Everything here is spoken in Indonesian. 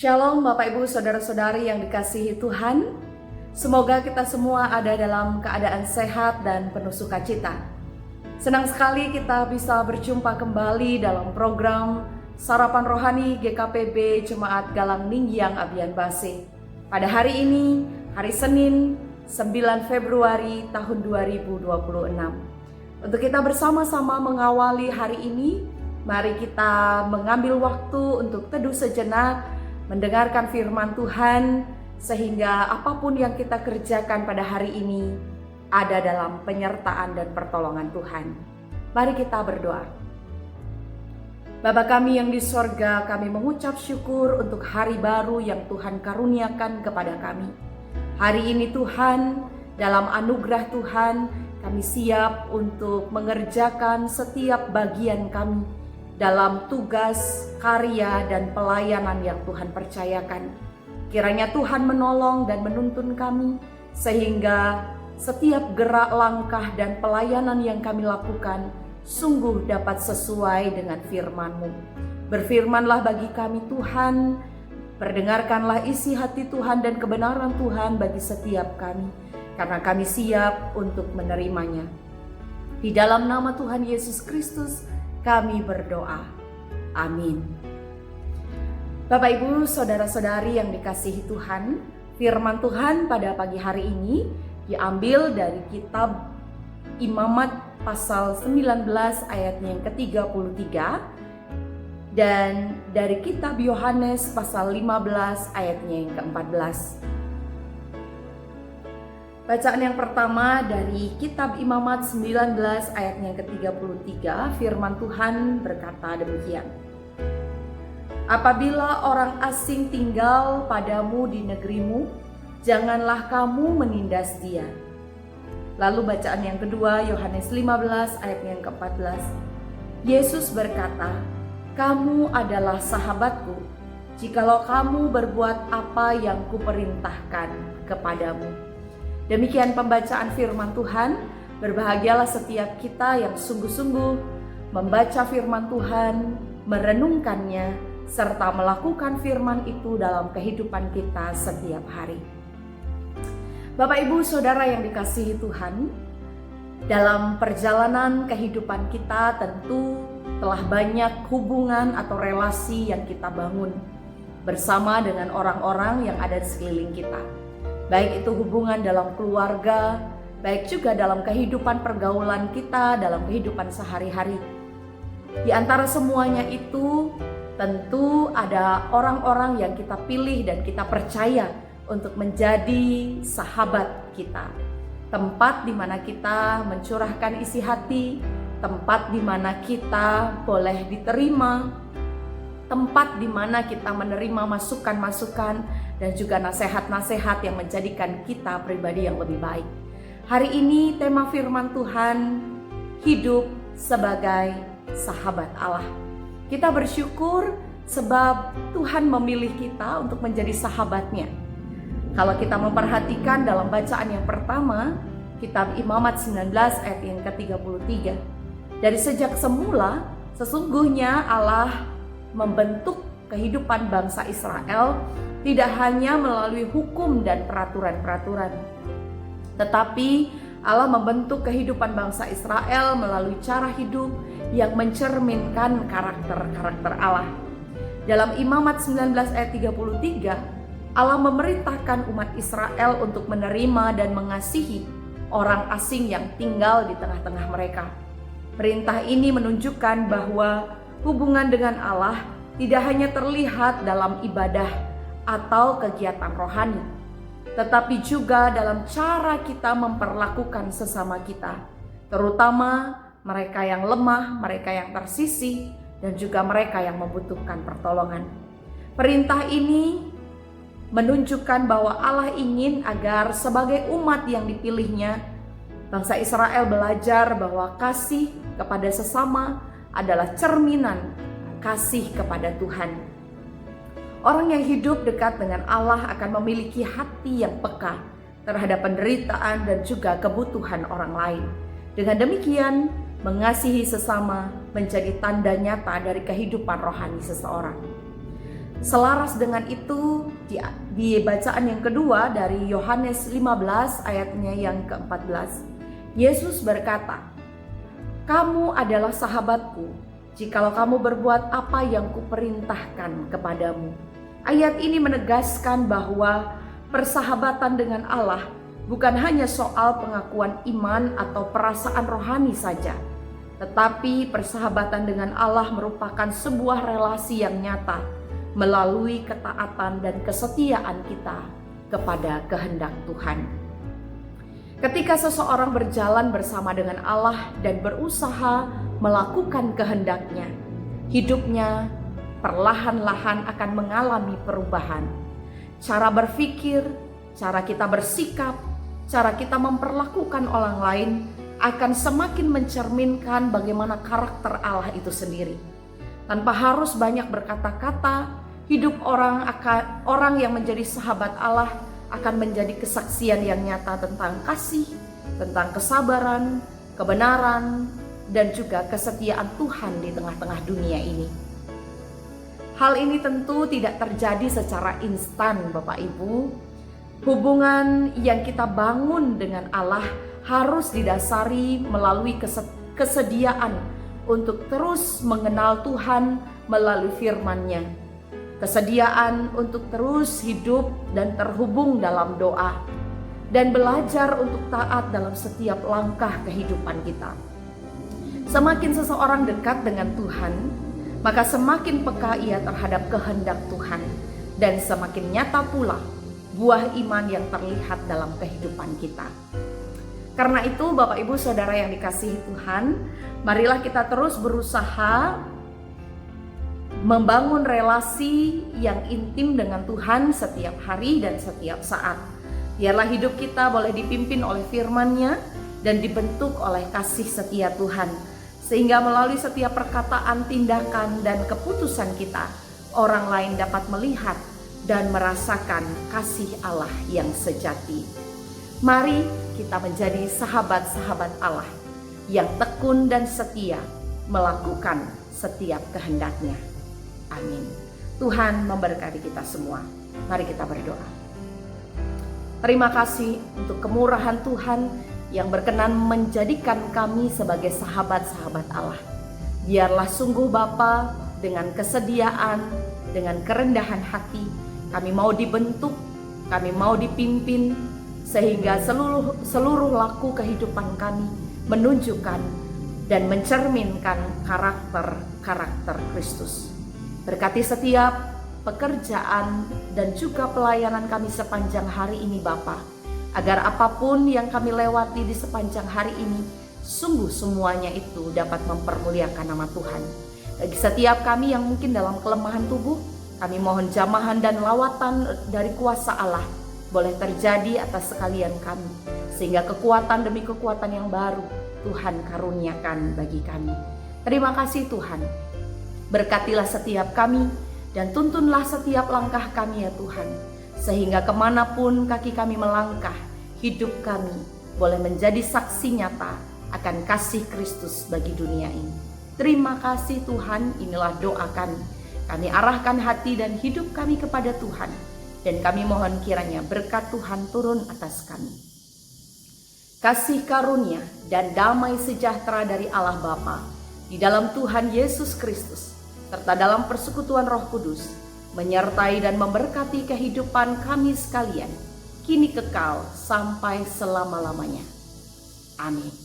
Shalom Bapak Ibu Saudara-saudari yang dikasihi Tuhan. Semoga kita semua ada dalam keadaan sehat dan penuh sukacita. Senang sekali kita bisa berjumpa kembali dalam program Sarapan Rohani GKPB Jemaat Galang Ninggiang Abian Base. Pada hari ini, hari Senin 9 Februari tahun 2026. Untuk kita bersama-sama mengawali hari ini, mari kita mengambil waktu untuk teduh sejenak, mendengarkan firman Tuhan, sehingga apapun yang kita kerjakan pada hari ini ada dalam penyertaan dan pertolongan Tuhan. Mari kita berdoa. Bapa kami yang di sorga, kami mengucap syukur untuk hari baru yang Tuhan karuniakan kepada kami. Hari ini Tuhan, dalam anugerah Tuhan, kami siap untuk mengerjakan setiap bagian kami dalam tugas, karya, dan pelayanan yang Tuhan percayakan. Kiranya Tuhan menolong dan menuntun kami, sehingga setiap gerak langkah dan pelayanan yang kami lakukan sungguh dapat sesuai dengan firman-Mu. Berfirmanlah bagi kami Tuhan, perdengarkanlah isi hati Tuhan dan kebenaran Tuhan bagi setiap kami, karena kami siap untuk menerimanya. Di dalam nama Tuhan Yesus Kristus, kami berdoa. Amin. Bapak Ibu Saudara-saudari yang dikasihi Tuhan, firman Tuhan pada pagi hari ini diambil dari kitab Imamat pasal 19 ayatnya yang ke-33 dan dari kitab Yohanes pasal 15 ayatnya yang ke-14. Bacaan yang pertama dari kitab Imamat 19 ayatnya yang ke-33, firman Tuhan berkata demikian. Apabila orang asing tinggal padamu di negerimu, janganlah kamu menindas dia. Lalu bacaan yang kedua, Yohanes 15 ayatnya yang ke-14. Yesus berkata, kamu adalah sahabatku, jikalau kamu berbuat apa yang kuperintahkan kepadamu. Demikian pembacaan firman Tuhan. Berbahagialah setiap kita yang sungguh-sungguh membaca firman Tuhan, merenungkannya, serta melakukan firman itu dalam kehidupan kita setiap hari. Bapak Ibu Saudara yang dikasihi Tuhan, dalam perjalanan kehidupan kita tentu telah banyak hubungan atau relasi yang kita bangun bersama dengan orang-orang yang ada di sekeliling kita. Baik itu hubungan dalam keluarga, baik juga dalam kehidupan pergaulan kita, dalam kehidupan sehari-hari. Di antara semuanya itu, tentu ada orang-orang yang kita pilih dan kita percaya untuk menjadi sahabat kita. Tempat di mana kita mencurahkan isi hati, tempat di mana kita boleh diterima, tempat di mana kita menerima masukan-masukan dan juga nasihat-nasihat yang menjadikan kita pribadi yang lebih baik. Hari ini tema firman Tuhan, hidup sebagai sahabat Allah. Kita bersyukur sebab Tuhan memilih kita untuk menjadi sahabatnya. Kalau kita memperhatikan dalam bacaan yang pertama, kitab Imamat 19 ayat yang ke-33. Dari sejak semula, sesungguhnya Allah membentuk kehidupan bangsa Israel tidak hanya melalui hukum dan peraturan-peraturan, tetapi Allah membentuk kehidupan bangsa Israel melalui cara hidup yang mencerminkan karakter-karakter Allah. Dalam Imamat 19 ayat 33, Allah memerintahkan umat Israel untuk menerima dan mengasihi orang asing yang tinggal di tengah-tengah mereka. Perintah ini menunjukkan bahwa hubungan dengan Allah tidak hanya terlihat dalam ibadah atau kegiatan rohani, tetapi juga dalam cara kita memperlakukan sesama kita, terutama mereka yang lemah, mereka yang tersisih, dan juga mereka yang membutuhkan pertolongan. Perintah ini menunjukkan bahwa Allah ingin agar sebagai umat yang dipilihnya, bangsa Israel belajar bahwa kasih kepada sesama adalah cerminan kasih kepada Tuhan. Orang yang hidup dekat dengan Allah akan memiliki hati yang peka terhadap penderitaan dan juga kebutuhan orang lain. Dengan demikian, mengasihi sesama menjadi tanda nyata dari kehidupan rohani seseorang. Selaras dengan itu, di bacaan yang kedua dari Yohanes 15 ayatnya yang ke-14, Yesus berkata, "Kamu adalah sahabatku, jikalau kamu berbuat apa yang kuperintahkan kepadamu." Ayat ini menegaskan bahwa persahabatan dengan Allah bukan hanya soal pengakuan iman atau perasaan rohani saja, tetapi persahabatan dengan Allah merupakan sebuah relasi yang nyata melalui ketaatan dan kesetiaan kita kepada kehendak Tuhan. Ketika seseorang berjalan bersama dengan Allah dan berusaha melakukan kehendaknya, hidupnya perlahan-lahan akan mengalami perubahan. Cara berpikir, cara kita bersikap, cara kita memperlakukan orang lain akan semakin mencerminkan bagaimana karakter Allah itu sendiri. Tanpa harus banyak berkata-kata, hidup orang yang menjadi sahabat Allah akan menjadi kesaksian yang nyata tentang kasih, tentang kesabaran, kebenaran, dan juga kesetiaan Tuhan di tengah-tengah dunia ini. Hal ini tentu tidak terjadi secara instan, Bapak Ibu. Hubungan yang kita bangun dengan Allah harus didasari melalui kesediaan untuk terus mengenal Tuhan melalui firman-Nya. Kesediaan untuk terus hidup dan terhubung dalam doa, dan belajar untuk taat dalam setiap langkah kehidupan kita. Semakin seseorang dekat dengan Tuhan, maka semakin peka ia terhadap kehendak Tuhan, dan semakin nyata pula buah iman yang terlihat dalam kehidupan kita. Karena itu, Bapak Ibu Saudara yang dikasihi Tuhan, marilah kita terus berusaha membangun relasi yang intim dengan Tuhan setiap hari dan setiap saat. Biarlah hidup kita boleh dipimpin oleh firman-Nya dan dibentuk oleh kasih setia Tuhan, sehingga melalui setiap perkataan, tindakan, dan keputusan kita, orang lain dapat melihat dan merasakan kasih Allah yang sejati. Mari kita menjadi sahabat-sahabat Allah yang tekun dan setia melakukan setiap kehendak-Nya. Amin. Tuhan memberkati kita semua. Mari kita berdoa. Terima kasih untuk kemurahan Tuhan yang berkenan menjadikan kami sebagai sahabat-sahabat Allah. Biarlah sungguh Bapa, dengan kesediaan, dengan kerendahan hati, kami mau dibentuk, kami mau dipimpin, sehingga seluruh laku kehidupan kami menunjukkan dan mencerminkan karakter Kristus. Berkati setiap pekerjaan dan juga pelayanan kami sepanjang hari ini Bapa, agar apapun yang kami lewati di sepanjang hari ini, sungguh semuanya itu dapat mempermuliakan nama Tuhan. Bagi setiap kami yang mungkin dalam kelemahan tubuh, kami mohon jamahan dan lawatan dari kuasa Allah boleh terjadi atas sekalian kami, sehingga kekuatan demi kekuatan yang baru Tuhan karuniakan bagi kami. Terima kasih Tuhan. Berkatilah setiap kami dan tuntunlah setiap langkah kami ya Tuhan, sehingga kemanapun kaki kami melangkah, hidup kami boleh menjadi saksi nyata akan kasih Kristus bagi dunia ini. Terima kasih Tuhan, inilah doa kami. Kami arahkan hati dan hidup kami kepada Tuhan, dan kami mohon kiranya berkat Tuhan turun atas kami. Kasih karunia dan damai sejahtera dari Allah Bapa, di dalam Tuhan Yesus Kristus, serta dalam persekutuan Roh Kudus, menyertai dan memberkati kehidupan kami sekalian, kini kekal sampai selama-lamanya. Amin.